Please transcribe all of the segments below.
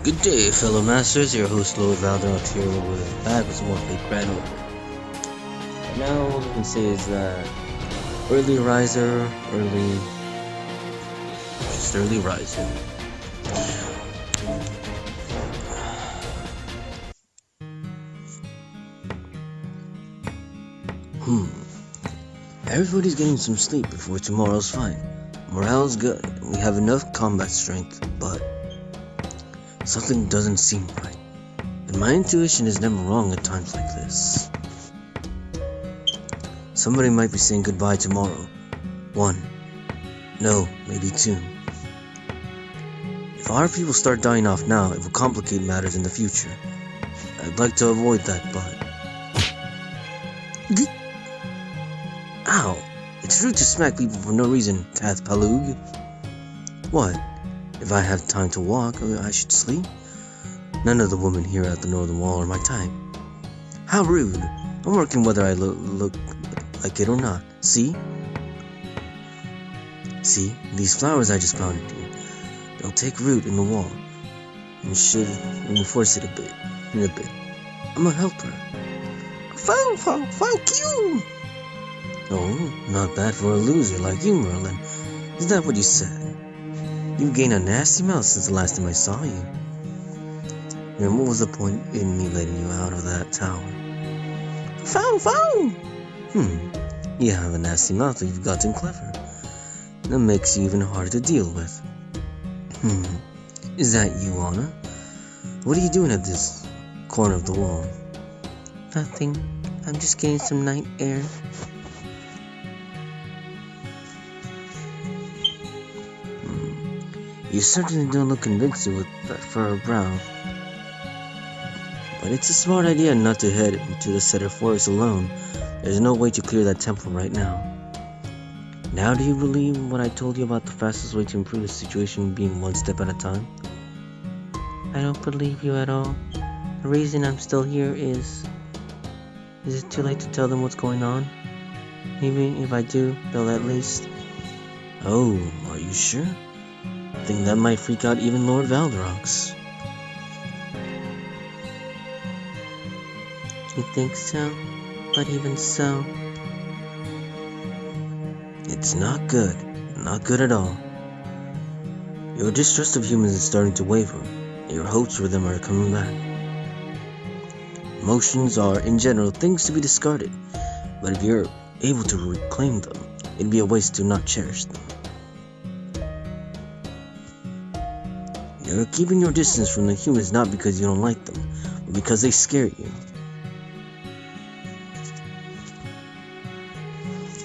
Good day, fellow masters. Your host, Lord Valderox here with back with some more Fate Grand Order. And now, all we can say is that early riser, just early riser. Everybody's getting some sleep before tomorrow's fight. Morale's good, and we have enough combat strength, but something doesn't seem right. And my intuition is never wrong at times like this. Somebody might be saying goodbye tomorrow. One. No, maybe two. If our people start dying off now, it will complicate matters in the future. I'd like to avoid that, but... Ow! It's rude to smack people for no reason, Kath Palug. What? If I have time to walk, I should sleep? None of the women here at the Northern Wall are my type. How rude! I'm working whether I look like it or not. See? See? These flowers I just planted here. They'll take root in the wall and should reinforce it a bit. I'm a helper. Fuck you! Oh, not bad for a loser like you, Merlin. Is that what you said? You've gained a nasty mouth since the last time I saw you. And what was the point in me letting you out of that tower? You have a nasty mouth, but you've gotten clever. That makes you even harder to deal with. Is that you, Anna? What are you doing at this corner of the wall? Nothing. I'm just getting some night air. You certainly don't look convincing with that furrowed brow. But it's a smart idea not to head into the Cedar Forest alone. There's no way to clear that temple right now. Now do you believe what I told you about the fastest way to improve the situation being one step at a time? I don't believe you at all. The reason I'm still here is... Is it too late to tell them what's going on? Maybe if I do, they'll at least... Oh, are you sure? I think that might freak out even Lord Valderox. You think so? But even so... It's not good. Not good at all. Your distrust of humans is starting to waver, and your hopes for them are coming back. Emotions are, in general, things to be discarded, but if you're able to reclaim them, it'd be a waste to not cherish them. You're keeping your distance from the humans not because you don't like them, but because they scare you.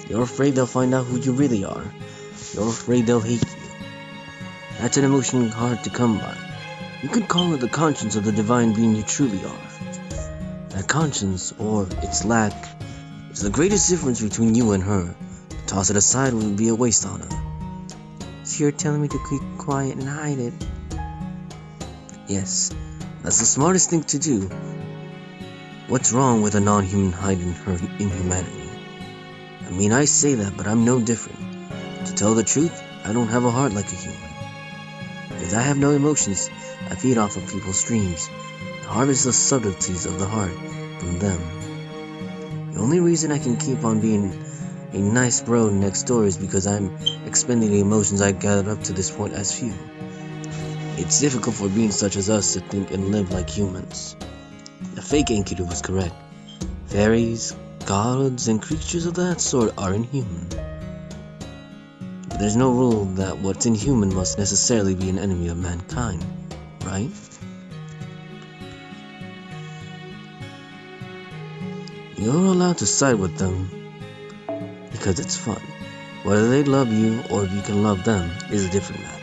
You're afraid they'll find out who you really are. You're afraid they'll hate you. That's an emotion hard to come by. You could call it the conscience of the divine being you truly are. That conscience, or its lack, is the greatest difference between you and her. To toss it aside would be a waste on her. So you're telling me to keep quiet and hide it? Yes, that's the smartest thing to do. What's wrong with a non-human hiding her inhumanity? I mean, I say that, but I'm no different. To tell the truth, I don't have a heart like a human. Because I have no emotions, I feed off of people's dreams, and harvest the subtleties of the heart from them. The only reason I can keep on being a nice bro next door is because I'm expending the emotions I gathered up to this point as few. It's difficult for beings such as us to think and live like humans. The fake Enkidu was correct. Fairies, gods, and creatures of that sort are inhuman. But there's no rule that what's inhuman must necessarily be an enemy of mankind, right? You're allowed to side with them because it's fun. Whether they love you or if you can love them is a different matter.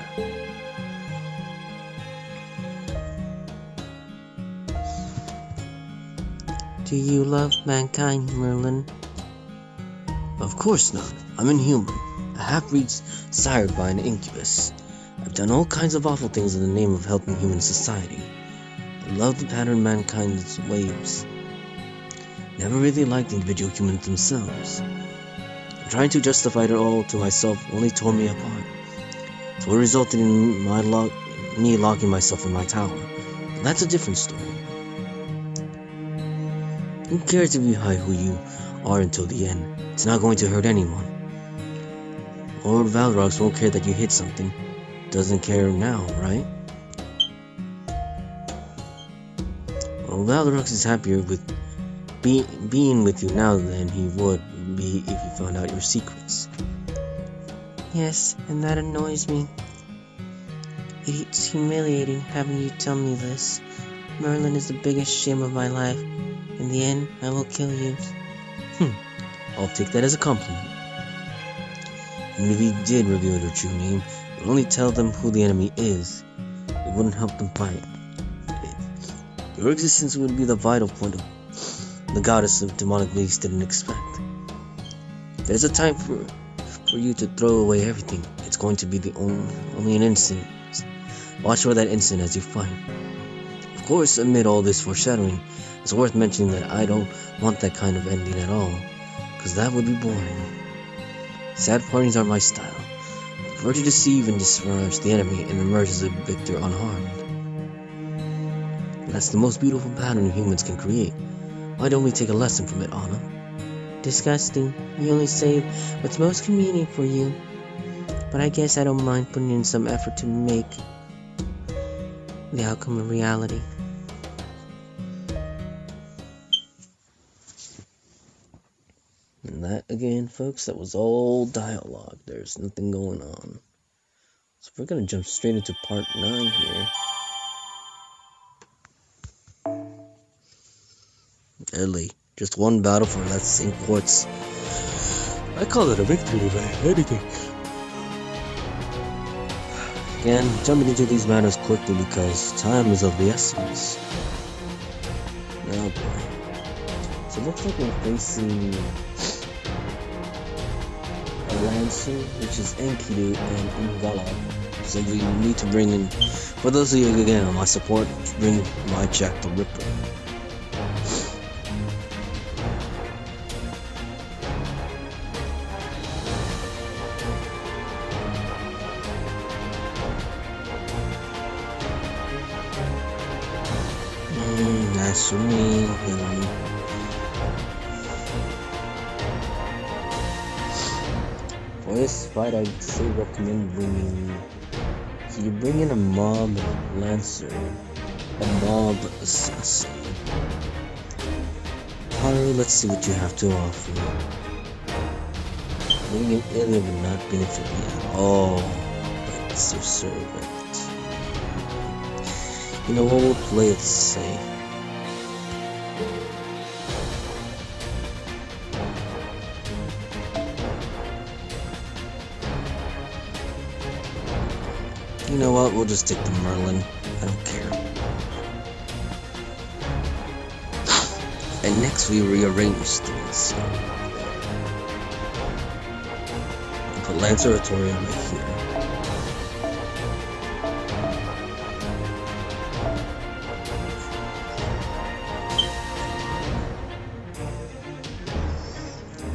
Do you love mankind, Merlin? Of course not. I'm inhuman. A half-breed sired by an incubus. I've done all kinds of awful things in the name of helping human society. I love the pattern mankind's waves. Never really liked individual humans themselves. Trying to justify it all to myself only tore me apart. So it resulted in me locking myself in my tower, that's a different story. Who cares if you hide who you are until the end? It's not going to hurt anyone. Lord Valrox won't care that you hit something. Doesn't care now, right? Well, Valrox is happier with being with you now than he would be if he found out your secrets. Yes, and that annoys me. It's humiliating having you tell me this. Merlin is the biggest shame of my life. In the end, I will kill you. I'll take that as a compliment. Even if he did reveal your true name, it would only tell them who the enemy is. It wouldn't help them fight. Your existence would be the vital point of the goddess of demonic beasts didn't expect. There's a time for you to throw away everything. It's going to be only an instant. Watch for that instant as you fight. Of course, amid all this foreshadowing, it's worth mentioning that I don't want that kind of ending at all, because that would be boring. Sad partings are my style. I prefer to deceive and discourage the enemy and emerge as a victor unharmed. That's the most beautiful pattern humans can create. Why don't we take a lesson from it, Anna? Disgusting. You only say what's most convenient for you. But I guess I don't mind putting in some effort to make the outcome a reality. And that, again, folks, that was all dialogue. There's nothing going on. So we're going to jump straight into part 9 here. Early. Just one battle for that St. Quartz. I call it a victory if I anything. Again, jumping into these matters quickly because time is of the essence. Oh boy. So it looks like we're facing a Lancer, which is Enkidu and Ingala. So we need to bring in, for those of you again on my support, bring my Jack the Ripper. That's for me. For this fight, I'd say recommend bringing. So you bring in a mob lancer, a mob assassin. Haru, let's see what you have to offer. Bringing in Ilya would not benefit me at all. That's your servant. You know what, we'll play it safe. You know what, we'll just take the Merlin. I don't care. And next we rearrange things. I'll put Lancer Artorial right here.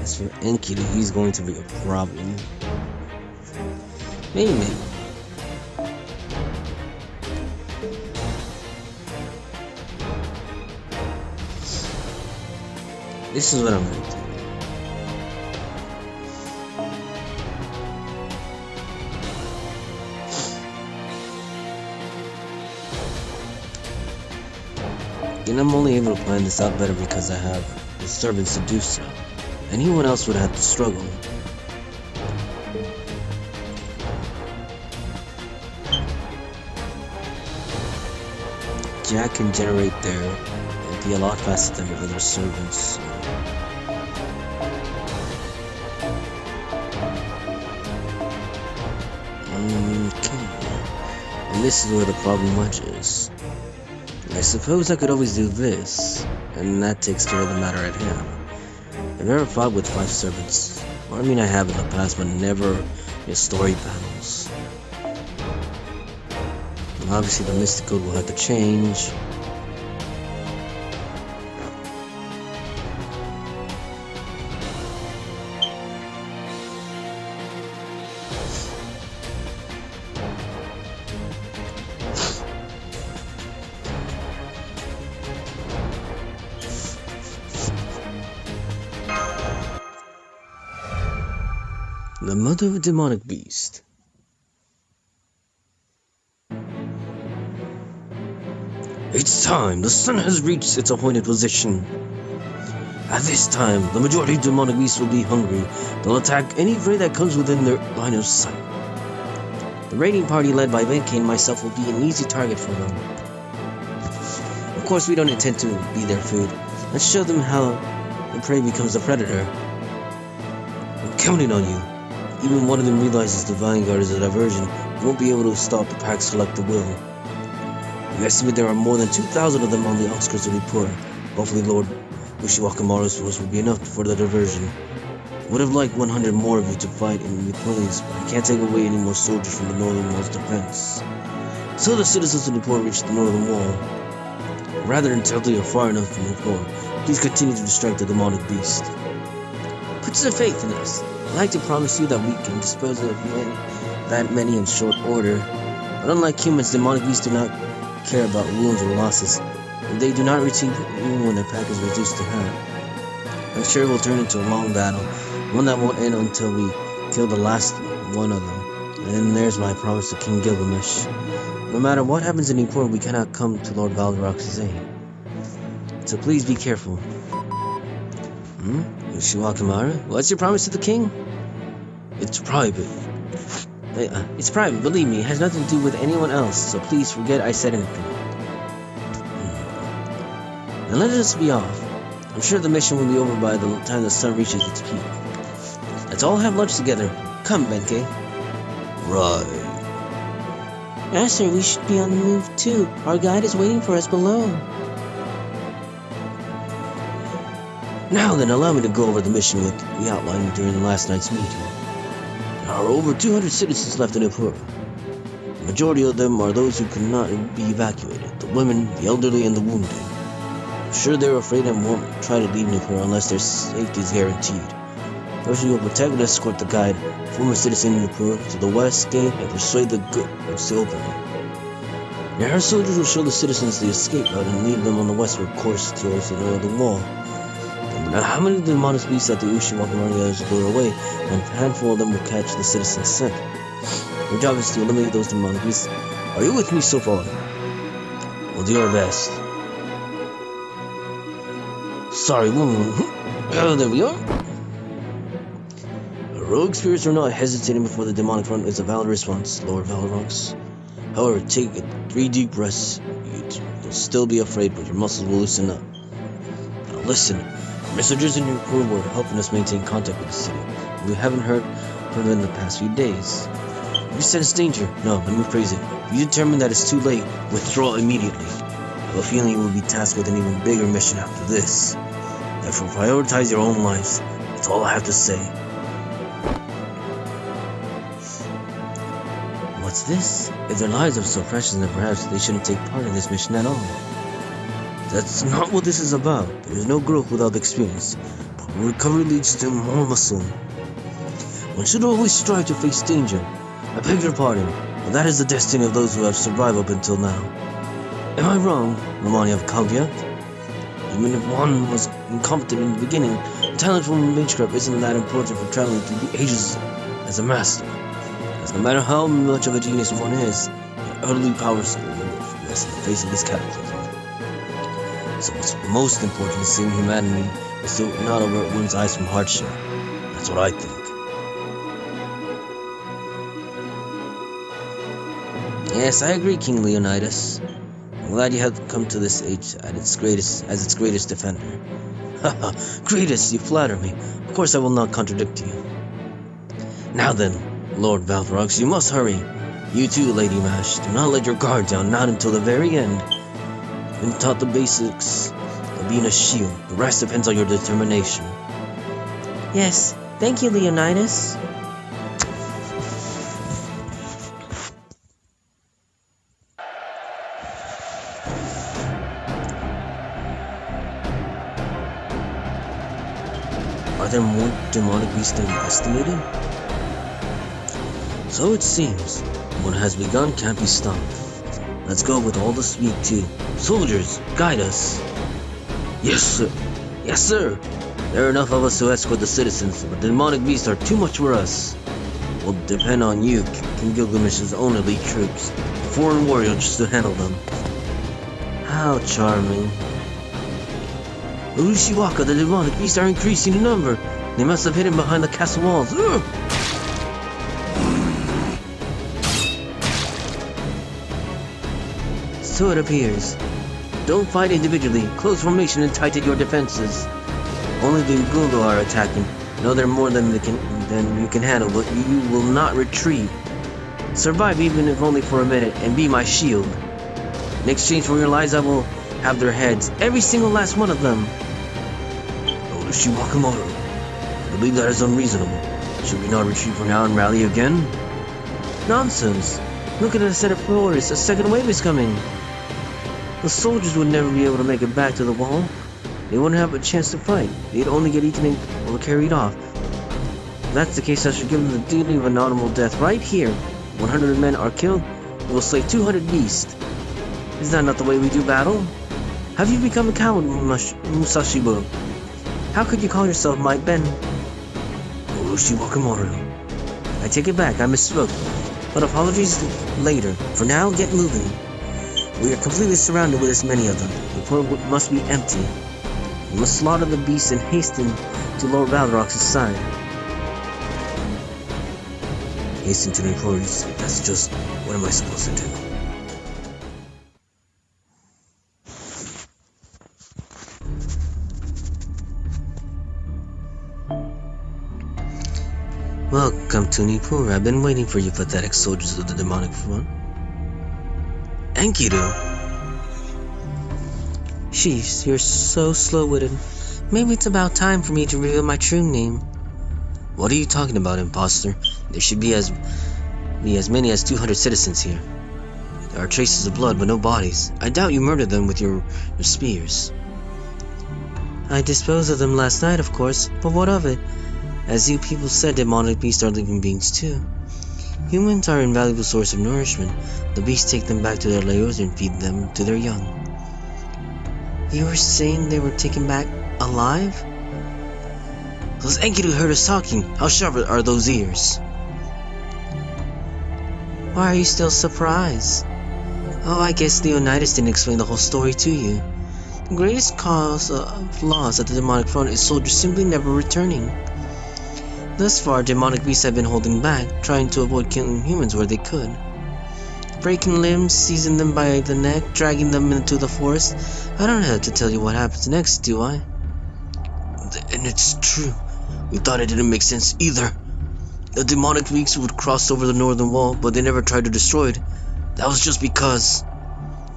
As for Enkidu, he's going to be a problem. Maybe. This is what I'm going to do. And I'm only able to plan this out better because I have the servants to do so. Anyone else would have to struggle. Jack can generate there and be a lot faster than the other servants. Okay. And this is where the problem much is. I suppose I could always do this, and that takes care of the matter at hand. I've never fought with 5 servants. Well, I mean, I have in the past, but never in story battles. And obviously, the Mystic Code will have to change. The mother of a demonic beast. It's time! The sun has reached its appointed position. At this time, the majority of demonic beasts will be hungry. They'll attack any prey that comes within their line of sight. The raiding party led by Benkei and myself will be an easy target for them. Of course, we don't intend to be their food. Let's show them how the prey becomes the predator. I'm counting on you. Even one of them realizes the Vanguard is a diversion, we won't be able to stop the pack's collective will. We estimate there are more than 2,000 of them on the outskirts of Nippur. Hopefully Lord Ushiwakamaru's force will be enough for the diversion. I would have liked 100 more of you to fight in the place, but I can't take away any more soldiers from the northern wall's defense. So the citizens of Nippur reached the northern wall. Rather than tell you are far enough from Nippur, please continue to distract the demonic beast. Put some faith in us. I'd like to promise you that we can dispose of that many in short order. But unlike humans, demonic beasts do not care about wounds or losses. They do not retreat even when their pack is reduced to half. I'm sure it will turn into a long battle, one that won't end until we kill the last one of them. And then there's my promise to King Gilgamesh. No matter what happens in Nippur, we cannot come to Lord Balrog's aid. So please be careful. Ushiwakamaru, what's your promise to the king? It's private. It's private, believe me, it has nothing to do with anyone else, so please forget I said anything. Now let us be off. I'm sure the mission will be over by the time the sun reaches its peak. Let's all have lunch together. Come, Benkei. Right. Master, we should be on the move too. Our guide is waiting for us below. Now then, allow me to go over the mission we outlined during last night's meeting. There are over 200 citizens left in Nippur. The majority of them are those who cannot be evacuated, the women, the elderly, and the wounded. I'm sure they're afraid and won't try to leave Nippur unless their safety is guaranteed. Those who will protect and escort the guide, former citizen of Nippur, to the west gate and persuade the goods to open it. Now our soldiers will show the citizens the escape route and lead them on the westward course towards the northern wall. Now how many demonic beasts at the Ushiwakamaru will lure away, and a handful of them will catch the citizens' scent. Your job is to eliminate those demonic beasts. Are you with me so far? We'll do our best. Sorry, woman. Oh, there we are. Rogue spirits are not hesitating before the demonic front is a valid response, Lord Valorox. However, take 3 deep breaths. You'll still be afraid, but your muscles will loosen up. Now listen. Messengers in your crew were helping us maintain contact with the city. We haven't heard from them in the past few days. You sense danger. No, let me phrase it. If you determine that it's too late, withdraw immediately. I have a feeling you will be tasked with an even bigger mission after this. Therefore, prioritize your own lives. That's all I have to say. What's this? If their lives are so precious, then perhaps they shouldn't take part in this mission at all. That's not what this is about. There is no growth without experience, but recovery leads to more muscle. One should always strive to face danger. I beg your pardon, but that is the destiny of those who have survived up until now. Am I wrong, Romani of Kalbiat? Even if one was incompetent in the beginning, talent from Magecraft isn't that important for traveling through the ages as a master. Because no matter how much of a genius one is, they're utterly powerless in the face of this cataclysm. So what's most important in saving humanity is to not avert one's eyes from hardship. That's what I think. Yes, I agree, King Leonidas. I'm glad you have come to this age as its greatest defender. Haha, greatest, you flatter me. Of course I will not contradict you. Now then, Lord Valthrox, you must hurry. You too, Lady Mash. Do not let your guard down, not until the very end. Been taught the basics of being a shield. The rest depends on your determination. Yes, thank you, Leonidas. Are there more demonic beasts than estimated? So it seems. What has begun can't be stopped. Let's go with all the speed too. Soldiers, guide us. Yes, sir. Yes, sir. There are enough of us to escort the citizens, but the demonic beasts are too much for us. We'll depend on you, King Gilgamesh's own elite troops, a foreign warrior just to handle them. How charming. Urushiwaka, the demonic beasts are increasing in number. They must have hidden behind the castle walls. Ugh! So it appears. Don't fight individually. Close formation and tighten your defenses. Only the Ugungo are attacking. Know they're more than you can handle, but you will not retreat. Survive even if only for a minute, and be my shield. In exchange for your lives, I will have their heads, every single last one of them. Orochimaru, I believe that is unreasonable. Should we not retreat for now and rally again? Nonsense. Look at the set of floors. A second wave is coming. The soldiers would never be able to make it back to the wall. They wouldn't have a chance to fight. They'd only get eaten or carried off. If that's the case, I should give them the dignity of an honorable death right here. 100 men are killed, we will slay 200 beasts. Is that not the way we do battle? Have you become a coward, Musashibo? How could you call yourself my Ben? Orochi Wakamoru. I take it back, I misspoke. But apologies later. For now, get moving. We are completely surrounded with as many of them. The port must be empty. We must slaughter the beasts and hasten to Lord Balrog's side. Hasten to the Emperor's. That's just... what am I supposed to do? Welcome to Nippur. I've been waiting for you pathetic soldiers of the demonic front. Enkidu! Sheesh, you're so slow-witted. Maybe it's about time for me to reveal my true name. What are you talking about, imposter? There should be as many as 200 citizens here. There are traces of blood, but no bodies. I doubt you murdered them with your spears. I disposed of them last night, of course, but what of it? As you people said, demonic beasts are living beings too. Humans are an invaluable source of nourishment. The beasts take them back to their lairs and feed them to their young. You were saying they were taken back alive? Those Enkidu heard us talking. How sharp are those ears? Why are you still surprised? Oh, I guess Leonidas didn't explain the whole story to you. The greatest cause of loss at the demonic front is soldiers simply never returning. Thus far, demonic beasts have been holding back, trying to avoid killing humans where they could. Breaking limbs, seizing them by the neck, dragging them into the forest. I don't have to tell you what happens next, do I? And it's true. We thought it didn't make sense either. The demonic beasts would cross over the northern wall, but they never tried to destroy it. That was just because...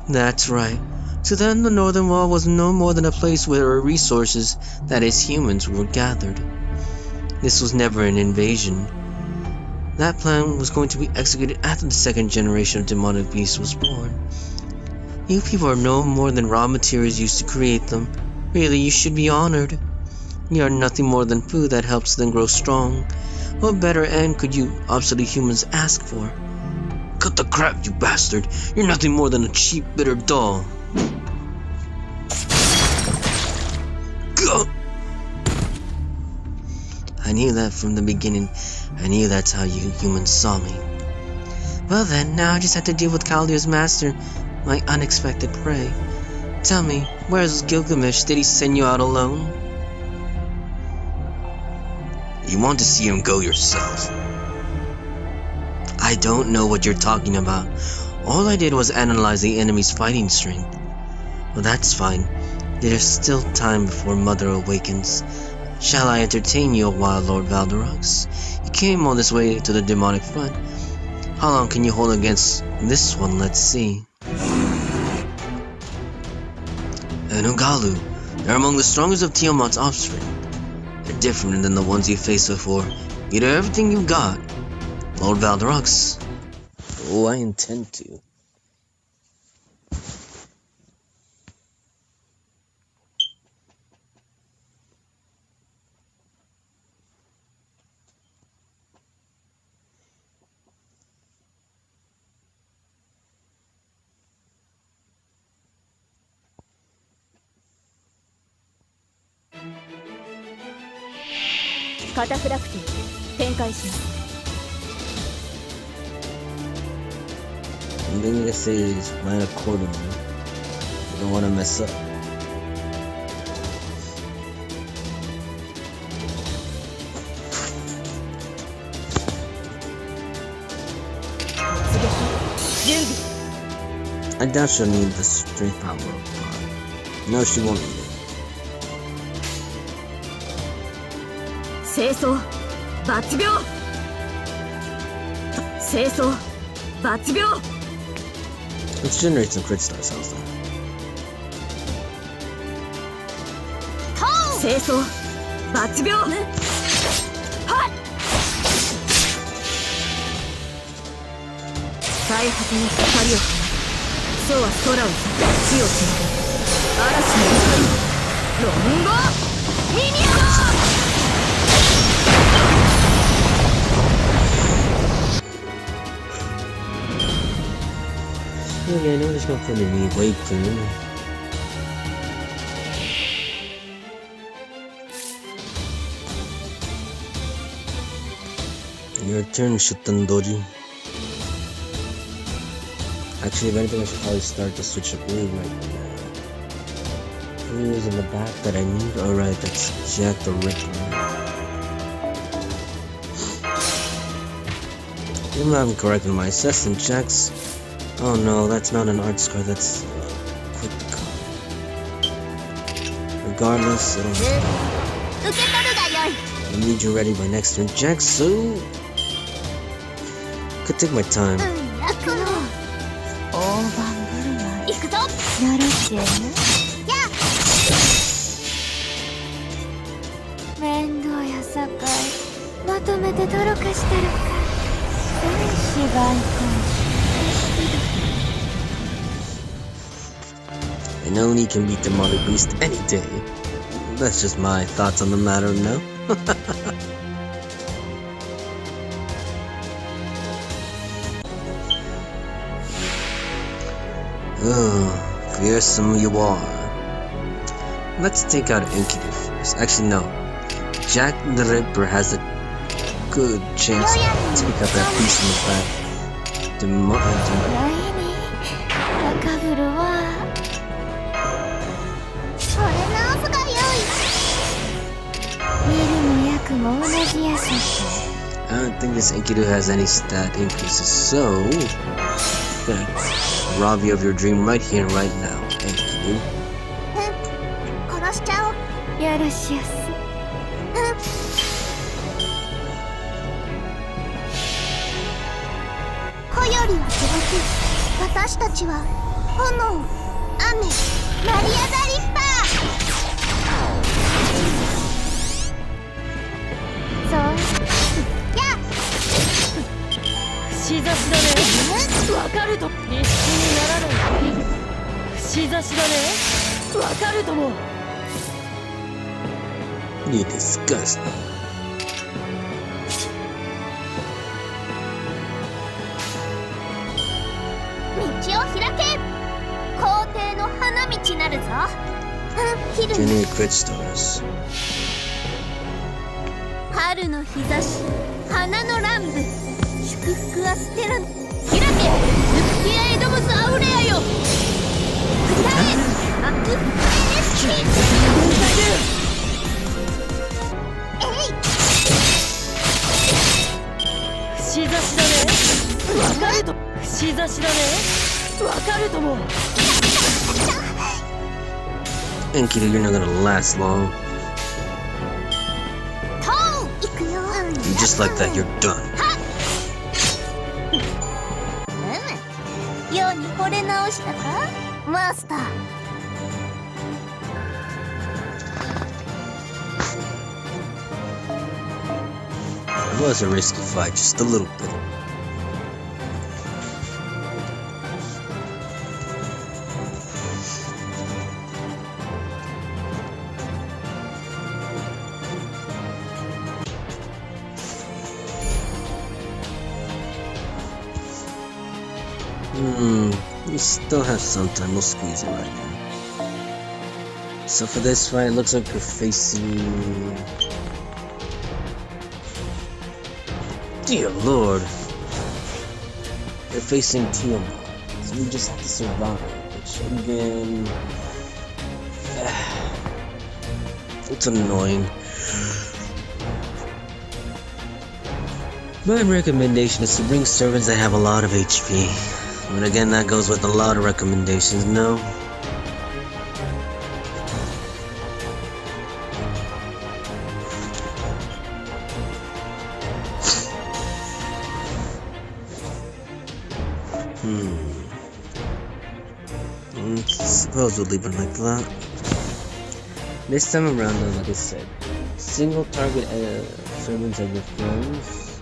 That's right. To them, the northern wall was no more than a place where resources, that is, humans, were gathered. This was never an invasion. That plan was going to be executed after the second generation of demonic beasts was born. You people are no more than raw materials used to create them. Really, you should be honored. You are nothing more than food that helps them grow strong. What better end could you obsolete humans ask for? Cut the crap, you bastard! You're nothing more than a cheap, bitter doll. Go! I knew that from the beginning. I knew that's how you humans saw me. Well then, now I just have to deal with Kaldur's master, my unexpected prey. Tell me, where's Gilgamesh? Did he send you out alone? You want to see him go yourself. I don't know what you're talking about. All I did was analyze the enemy's fighting strength. Well, that's fine. There's still time before Mother awakens. Shall I entertain you a while, Lord Valderox? You came all this way to the demonic front. How long can you hold against this one? Let's see. Nugalu, they're among the strongest of Tiamat's offspring. They're different than the ones you faced before. You do everything you've got, Lord Valderox. Oh, I intend to. カタフラクティ展開します。 And then you say is plan accordingly. You don't want to mess up. I doubt she'll need the strength power of God. No, she won't need it. 清掃抜病清掃抜病 Let's generate some crit stars, how's that? 清掃抜病はっ最果てに光を放つ。そうは空を裂き地をつなぐ嵐の光ロンゴミニアム Yeah, I know there's no point in me waiting. Your turn, Shitandoji. Actually, if anything, I should probably start to switch up room right now. Who is in the back that I need? Alright, that's Jack the Ripper. If I'm not correct in my assessment, Jack's... Oh no, that's not an art scar, that's a quick card. Regardless, it'll... I need you ready by next turn, Jack, so... Could take my time. 行くぞよろしいねや面倒やさかいまとめてとろかしたらか男子がいか And Oni can beat Demonic Beast any day. That's just my thoughts on the matter now. Oh, fearsome you are. Let's take out Enkidu first. Actually, no. Jack the Ripper has a good chance to take out that piece in the back. I don't think this Enkidu has any stat increases, so... Okay. Rob you of your dream right here and right now, Enkidu. 殺しちゃおうよろしやす子よりは続き私たちは炎雨マリア・ザ・リッパーそうや串刺しだねわかると一緒にならない串刺しだねわかるとも You disgust me. 道を開け皇帝の花道なるぞ昼 Generate crit stars. 春の日差し花の乱舞祝福は捨てらん開けルプティアエドムスアウレアよ歌えアクフエネスキーえい串刺しだねわかると串刺しだねわかるとも Enkidu, you're not gonna last long. トーン行くよ And just like that, you're done. ように惚れ直したかマスター It was a risky fight, just a little bit. We still have some time, we'll squeeze it right now. So for this fight, it looks like we're facing... Dear Lord. They're facing Tiamat, so we just have to survive, which again... it's annoying. My recommendation is to bring servants that have a lot of HP. But again, that goes with a lot of recommendations, no? Suppose we'll leave it like that. This time around, though, like I said, single target servants of your friends.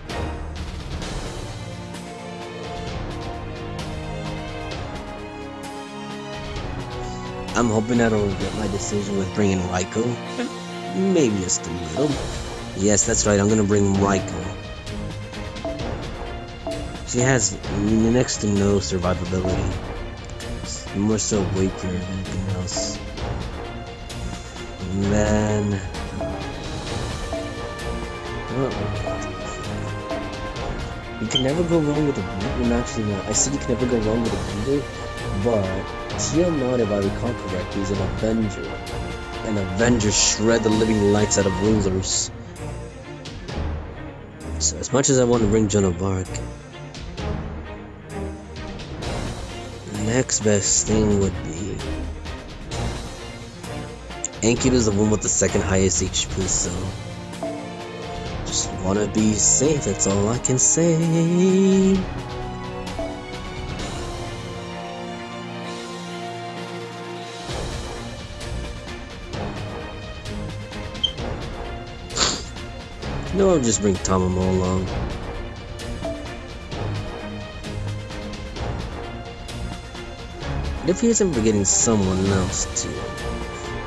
I'm hoping I don't regret my decision with bringing Raiko. Maybe just a little. Yes, that's right, I'm gonna bring Raiko. She has next to no survivability. More so weight than anything else. And then... you can never go wrong with a beat. Actually, no. I said you can never go wrong with a beater, but Tiamat, if I recall correctly, is an Avenger. And Avengers shred the living lights out of rulers. So as much as I want to bring Joan of Arc, next best thing would be Enkidu's the one with the second highest HP, so just wanna be safe, that's all I can say. No, I'll just bring Tamamo along. It appears I'm forgetting someone else too.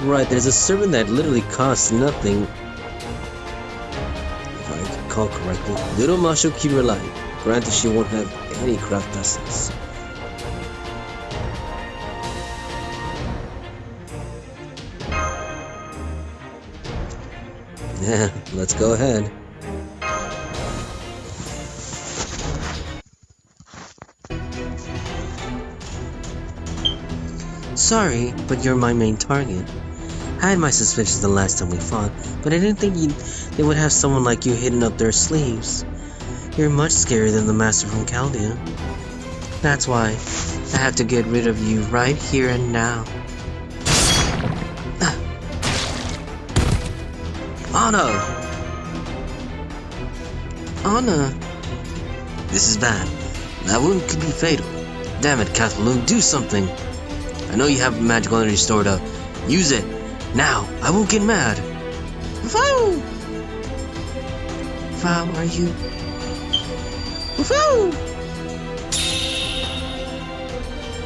Right, there's a servant that literally costs nothing. If I recall correctly. Little Masho Kirelai. Granted, she won't have any craft essence. Yeah, let's go ahead. Sorry, but you're my main target. I had my suspicions the last time we fought, but I didn't think they would have someone like you hidden up their sleeves. You're much scarier than the master from Chaldea. That's why I have to get rid of you right here and now. Anna! Anna! This is bad. That wound could be fatal. Damn it, Kathleen, do something! I know you have magical energy stored up. Use it! Now! I won't get mad! Vow! Vow, are you... Vow!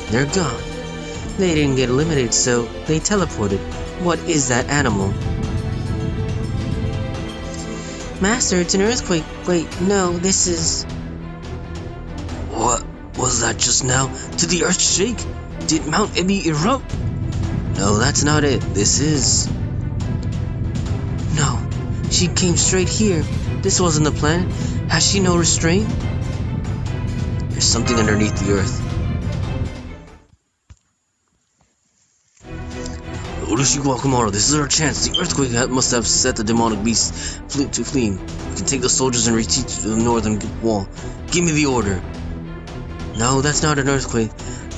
They're gone. They didn't get eliminated, so they teleported. What is that animal? Master, it's an earthquake. Wait, no, this is... What was that just now? Did the earth shake? Did Mount Ebi erupt? No, that's not it. This is... No, she came straight here. This wasn't the plan. Has she no restraint? There's something underneath the earth. Orochi Guacamaro, this is our chance. The earthquake must have set the demonic beast to flee. We can take the soldiers and retreat to the northern wall. Give me the order. No, that's not an earthquake.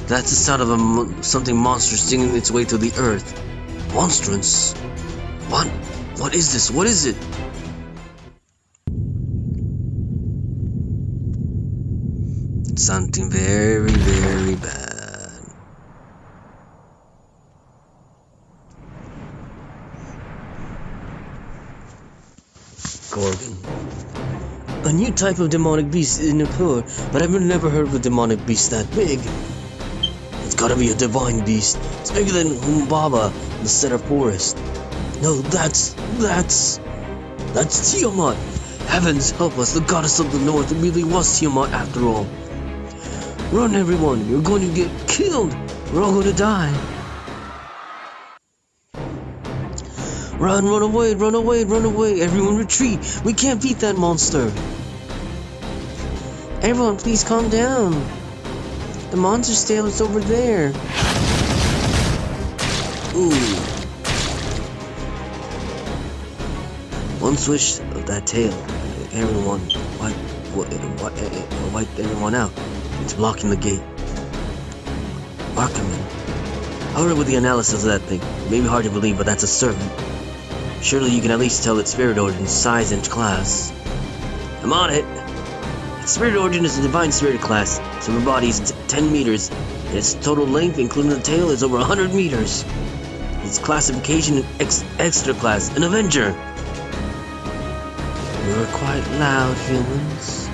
That's the sound of something monstrous stinging its way to the earth. Monstrous? What? What is this? What is it? It's something very, very bad. Gorgon. A new type of demonic beast in Nippur, but I've never heard of a demonic beast that big. It's gotta be a divine beast. It's bigger than Humbaba, the Cedar Forest. No, that's Tiamat. Heavens help us, the goddess of the north. It really was Tiamat after all. Run, everyone, you're going to get killed. We're all going to die. Run away, run away, run away. Everyone retreat. We can't beat that monster. Everyone, please calm down. The monster's tail is over there. Ooh. One swish of that tail, everyone wipe everyone out. It's blocking the gate. Barkerman. I heard with the analysis of that thing. It may be hard to believe, but that's a servant. Surely you can at least tell its spirit origin, size, and class. I'm on it. Its spirit origin is a divine spirit class. So her body is 10 meters, and its total length, including the tail, is over 100 meters. Its classification is extra class, an Avenger. You're quite loud, humans.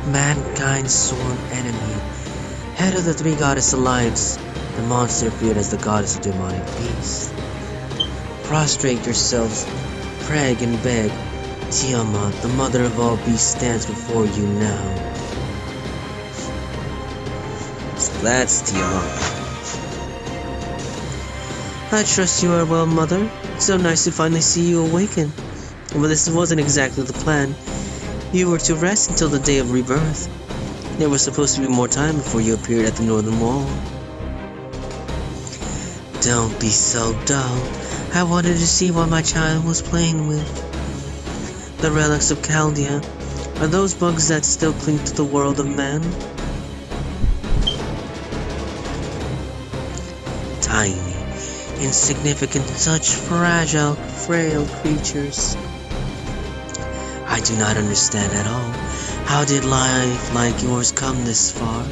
Mankind's sworn enemy. Head of the Three Goddess Alliance, the monster feared as the goddess of demonic beasts. Prostrate yourselves, pray and beg. Tiamat, the mother of all beasts, stands before you now. So that's Tiamat. I trust you are well, Mother. It's so nice to finally see you awaken. But this wasn't exactly the plan. You were to rest until the day of rebirth. There was supposed to be more time before you appeared at the northern wall. Don't be so dull. I wanted to see what my child was playing with. The relics of Chaldea. Are those bugs that still cling to the world of man? Tiny, insignificant, such fragile, frail creatures. I do not understand at all. How did life like yours come this far?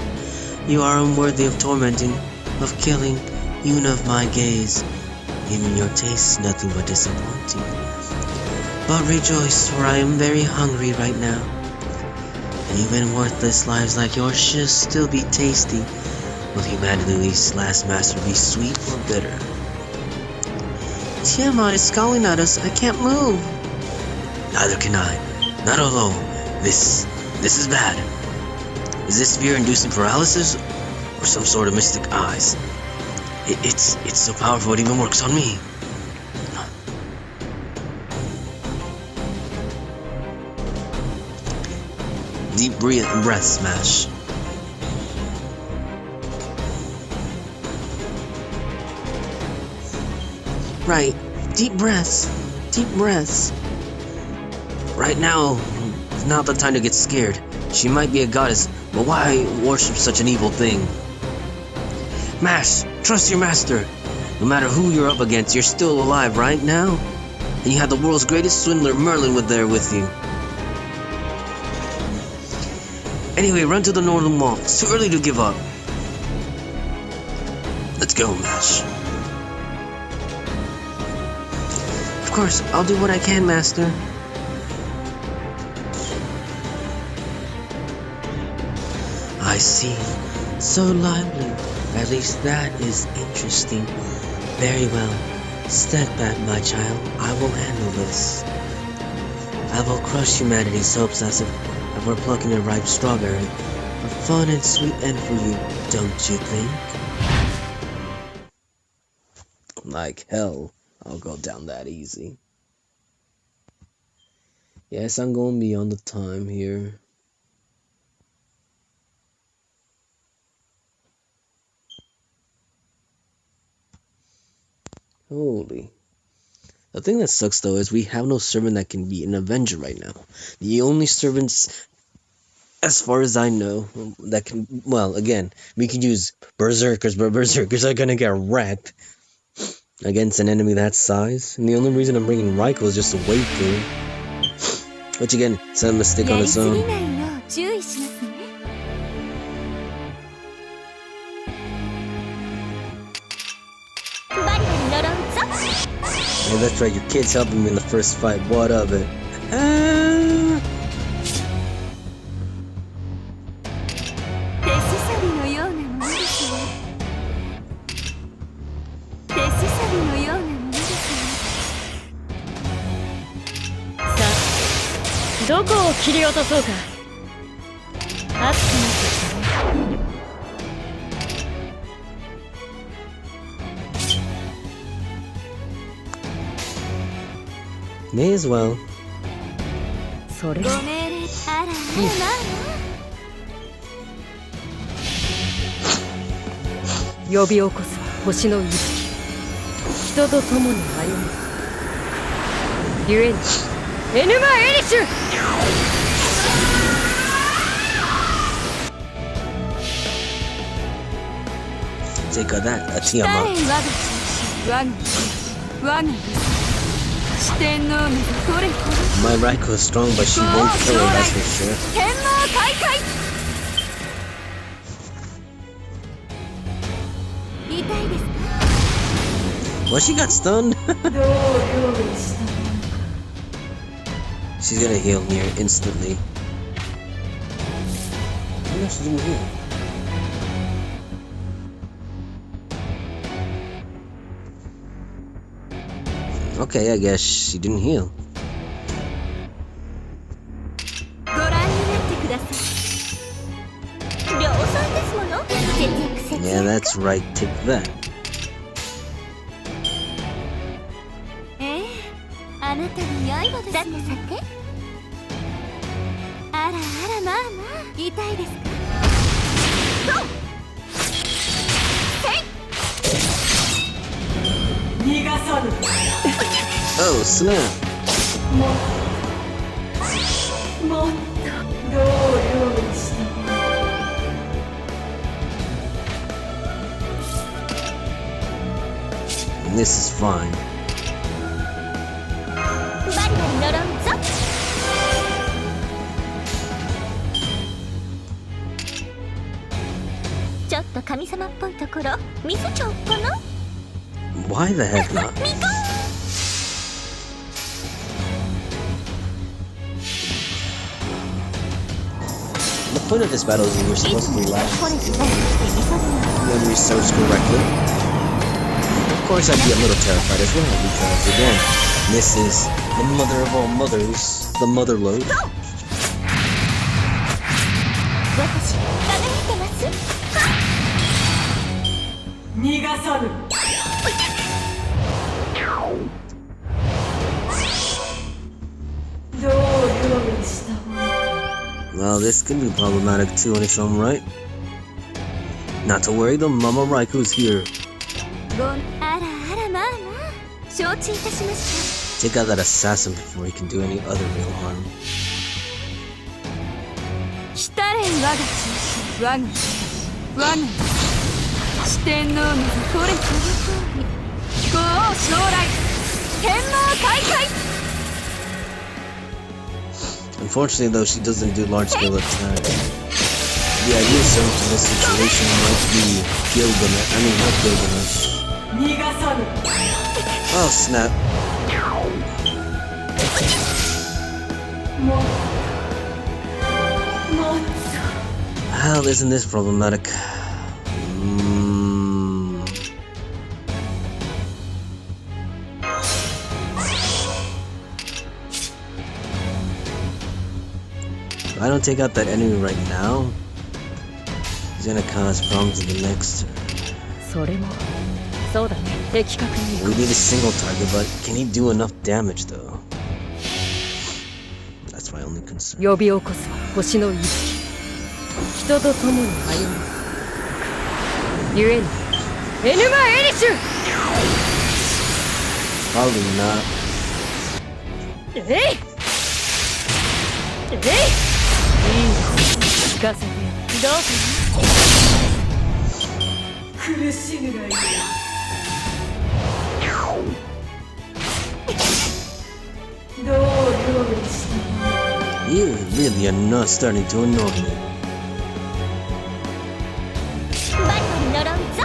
You are unworthy of tormenting, of killing, even of my gaze. Even your taste is nothing but disappointing. But rejoice, for I am very hungry right now. And even worthless lives like yours should still be tasty. Will humanity's last master be sweet or bitter? Tiamat is scowling at us. I can't move. Neither can I. Not alone. This is bad. Is this fear-inducing paralysis or some sort of mystic eyes? It's so powerful it even works on me. Deep breath smash. Right. Deep breaths. Deep breaths. Right now, is not the time to get scared. She might be a goddess, but why worship such an evil thing? Mash, trust your master. No matter who you're up against, you're still alive right now. And you have the world's greatest swindler, Merlin, there with you. Anyway, run to the northern wall. It's too early to give up. Let's go, Mash. Of course, I'll do what I can, Master. I see. So lively. At least that is interesting. Very well. Step back, my child. I will handle this. I will crush humanity's hopes as if we're plucking a ripe strawberry. A fun and sweet end for you, don't you think? Like hell, I'll go down that easy. Yes, I'm going beyond the time here. Holy. The thing that sucks though is we have no servant that can be an Avenger right now. The only servants, as far as I know, that can, well, again, we can use Berserkers, but Berserkers are gonna get wrecked against an enemy that size. And the only reason I'm bringing Raikou is just a wait through. Which again, it's a mistake on its own. Oh, that's right, your kid's helping me in the first fight. What of it? May as well. 呼び起こす星の息吹。人と共に歩む。故にエヌマ・エリシュ。Take that, 来たれ Atiyama. 我が中心我が我が四天王のどれほど My Raiko is strong, but she won't kill her, that's for sure. 天網開会痛いですか Well, she got stunned. She's gonna heal here instantly. No, she didn't heal. Okay, I guess she didn't heal. ご覧になってください量産ですもの節約節 Yeah, 約 that's right, take that. あなたの刃ですねさてさてあらあらまあまあ痛いですかと逃がさぬ。 Oh, snap. もっとどう料理したの。 And this is fine. バリバリ呪うぞちょっと神様っぽいところ見せちゃおっかな Why the heck not? The point of this battle is we're supposed to last when we search correctly. Of course, I'd be a little terrified as well because, again, this is the mother of all mothers, the mother lode. 私輝いてます逃がさぬ。 どう料理したの。 Well, this can be problematic too in its own right. Not to worry, the Mama Raiku's here. ごあらあらまあまあ承知いたしまし Take out that assassin before he can do any other real harm. た来たれ我が中心我が我が四天王のこれこの通りご王将来天網開会 Unfortunately, though, she doesn't do large-scale attacks. The ideal servant in this situation might be Gilgamesh. I mean, not Gilgamesh. 逃がさぬ。 Oh, snap. もっと How isn't this problematic? If I don't take out that enemy right now, he's gonna cause problems in the next turn. それもそうだね。的確に We need a single target, but can he do enough damage though? That's my only concern. 呼び起こす星の息吹。人と共に歩む。故にエヌマ・エリシュ。 Probably not. えいえい。いい聞かせてどうかな。苦しむがいい。 どう料理したの。 You really are not starting to annoy me. バリバリ呪うぞ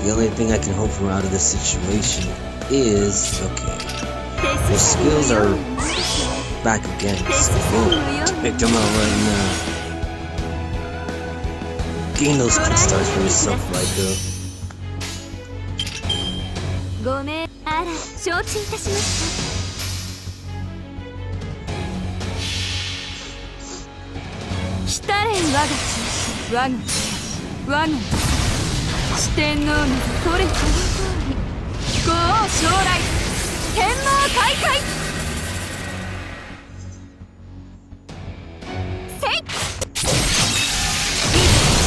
The only thing I can hope for out of this situation is okay. The skills are back again, so we'll take them out right now. Gain those quick stars for yourself, Raiko. ごめんあら承知いたしました来たれ我が中心我が我が四天王のこれこの通りご王将来天網開会せい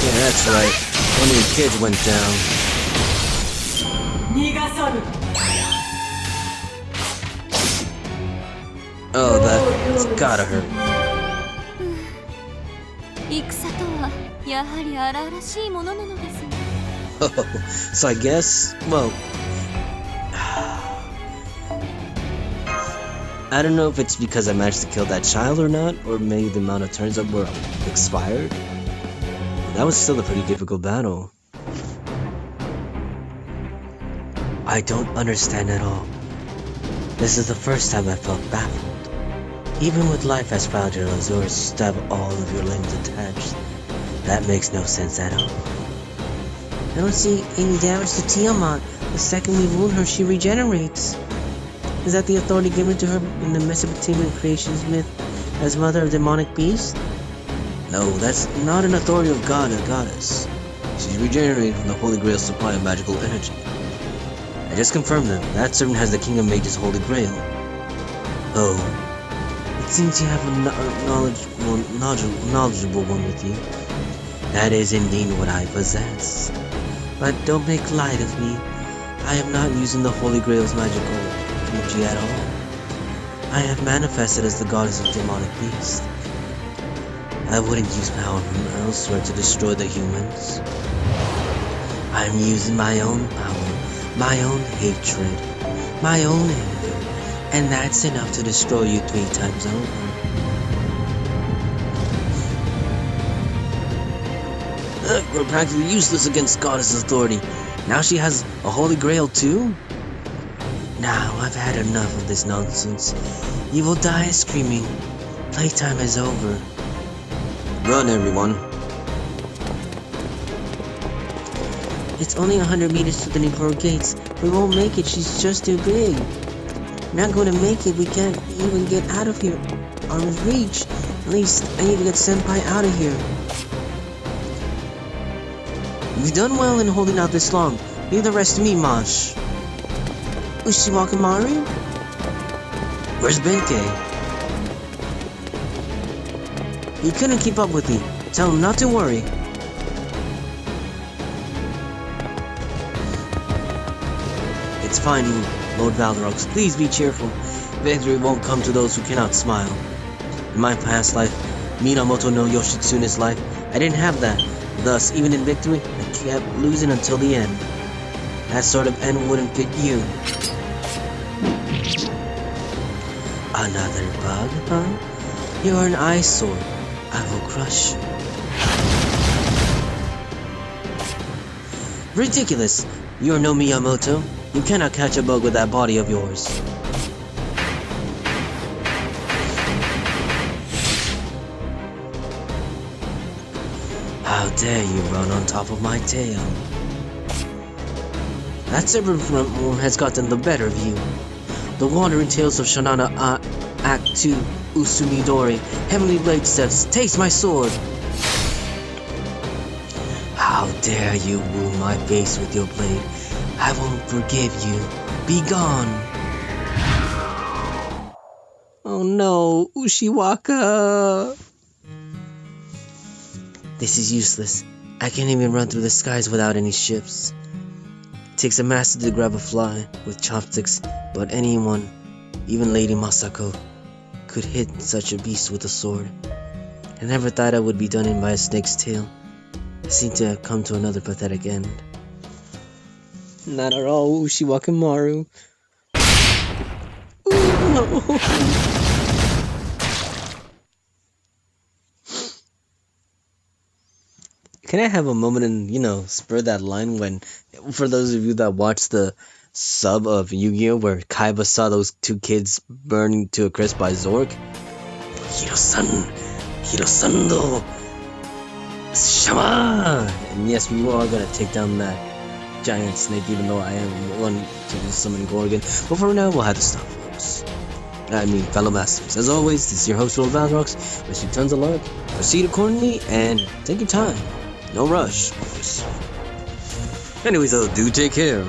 Yeah, that's right. One of your kids went down. 逃がさぬ Oh, that's gotta hurt. 戦とはやはり荒々しいものなのですね。 Oh, so I guess, well, I don't know if it's because I managed to kill that child or not, or maybe the amount of turns up were expired. That was still a pretty difficult battle. I don't understand at all. This is the first time I felt baffled. Even with life as fragile as yours, to have all of your limbs attached, that makes no sense at all. I don't see any damage to Tiamat. The second we wound her, she regenerates. Is that the authority given to her in the Mesopotamian creations myth as mother of demonic beasts? No, that's not an authority of god or goddess. She's regenerated from the Holy Grail's supply of magical energy. I just confirmed that servant has the King of Mages' Holy Grail. Oh, it seems you have a knowledgeable one with you. That is indeed what I possess. But don't make light of me. I am not using the Holy Grail's magical energy at all. I have manifested as the goddess of demonic beasts. I wouldn't use power from elsewhere to destroy the humans. I'm using my own power, my own hatred, my own anger, and that's enough to destroy you 3 times over. We're practically useless against Goddess authority. Now she has a Holy Grail too? Now I've had enough of this nonsense. You will die screaming. Playtime is over. Run, everyone. It's only 100 meters to the Nippur gates. We won't make it, she's just too big. We're not going to make it, we can't even get out of here. Arm's reach. At least I need to get Senpai out of here. You've done well in holding out this long. Leave the rest to me, Mosh. Ushiwakamaru? Where's Benkei? He couldn't keep up with me. Tell him not to worry. It's fine, Lord Valderox. Please be cheerful. Victory won't come to those who cannot smile. In my past life, Minamoto no Yoshitsune's life, I didn't have that. Thus, even in victory, I kept losing until the end. That sort of end wouldn't fit you. Another bug, huh? You're an eyesore. I will crush you. Ridiculous! You're no Miyamoto. You cannot catch a bug with that body of yours. How dare you run on top of my tail? That serpent form has gotten the better of you. The wandering tales of Shanana Act 2, Usumidori, Heavenly Blade Steps, taste my sword! How dare you wound my face with your blade? I won't forgive you. Be gone! Oh no, Ushiwaka! This is useless. I can't even run through the skies without any ships. It takes a master to grab a fly with chopsticks, but anyone, even Lady Masako, could hit such a beast with a sword. I never thought I would be done in by a snake's tail. I seem to have come to another pathetic end. Not at all, Ushiwakamaru. No. Can I have a moment and, spur that line when, for those of you that watched the sub of Yu-Gi-Oh! Where Kaiba saw those 2 kids burned to a crisp by Zork? Hirosando, Shama! And yes, we are gonna take down that giant snake, even though I am one to summon Gorgon. But for now, we'll have to stop, folks. Fellow masters. As always, this is your host, Lord Valrox. Wish you tons of luck. Proceed accordingly, and take your time. No rush, of course. Anyways, though, do take care.